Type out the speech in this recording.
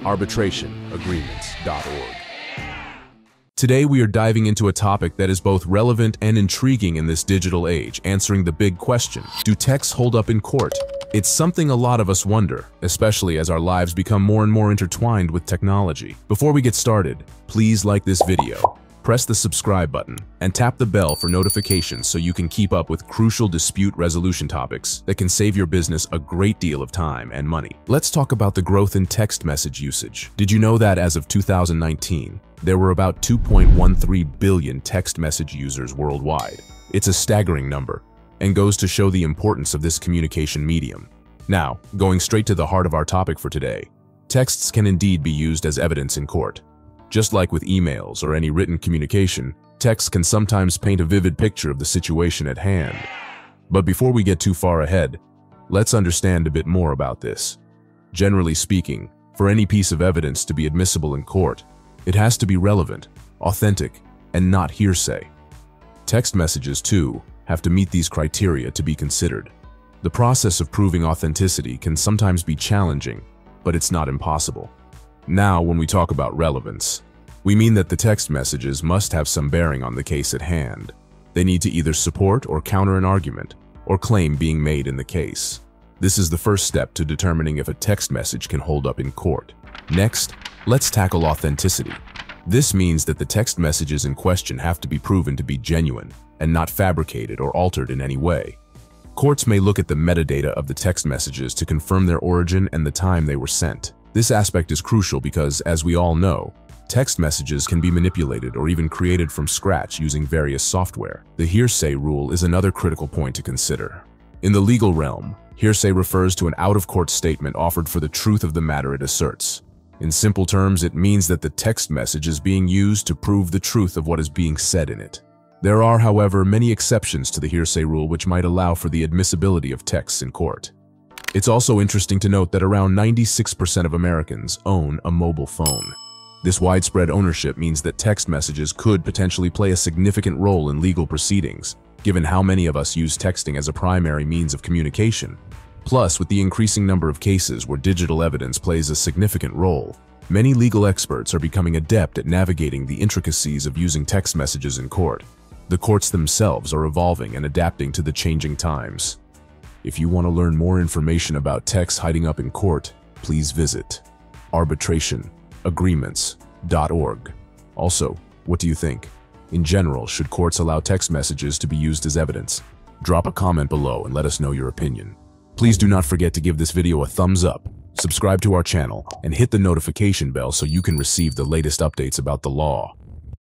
arbitrationagreements.org. Today we are diving into a topic that is both relevant and intriguing in this digital age, answering the big question: do texts hold up in court? It's something a lot of us wonder, especially as our lives become more and more intertwined with technology. Before we get started, please like this video, press the subscribe button, and tap the bell for notifications so you can keep up with crucial dispute resolution topics that can save your business a great deal of time and money. Let's talk about the growth in text message usage. Did you know that as of 2019, there were about 2.13 billion text message users worldwide? It's a staggering number, and goes to show the importance of this communication medium. Now, going straight to the heart of our topic for today, texts can indeed be used as evidence in court. Just like with emails or any written communication, text can sometimes paint a vivid picture of the situation at hand. But before we get too far ahead, let's understand a bit more about this. Generally speaking, for any piece of evidence to be admissible in court, it has to be relevant, authentic, and not hearsay. Text messages, too, have to meet these criteria to be considered. The process of proving authenticity can sometimes be challenging, but it's not impossible. Now, when we talk about relevance, we mean that the text messages must have some bearing on the case at hand. They need to either support or counter an argument or claim being made in the case. This is the first step to determining if a text message can hold up in court. Next, let's tackle authenticity. This means that the text messages in question have to be proven to be genuine and not fabricated or altered in any way. Courts may look at the metadata of the text messages to confirm their origin and the time they were sent. This aspect is crucial because, as we all know, text messages can be manipulated or even created from scratch using various software. The hearsay rule is another critical point to consider. In the legal realm, hearsay refers to an out-of-court statement offered for the truth of the matter it asserts. In simple terms, it means that the text message is being used to prove the truth of what is being said in it. There are, however, many exceptions to the hearsay rule which might allow for the admissibility of texts in court. It's also interesting to note that around 96% of Americans own a mobile phone. This widespread ownership means that text messages could potentially play a significant role in legal proceedings, given how many of us use texting as a primary means of communication. Plus, with the increasing number of cases where digital evidence plays a significant role, many legal experts are becoming adept at navigating the intricacies of using text messages in court. The courts themselves are evolving and adapting to the changing times. If you want to learn more information about texts hiding up in court, please visit arbitrationagreements.org. Also, what do you think? In general, should courts allow text messages to be used as evidence? Drop a comment below and let us know your opinion. Please do not forget to give this video a thumbs up, subscribe to our channel, and hit the notification bell so you can receive the latest updates about the law.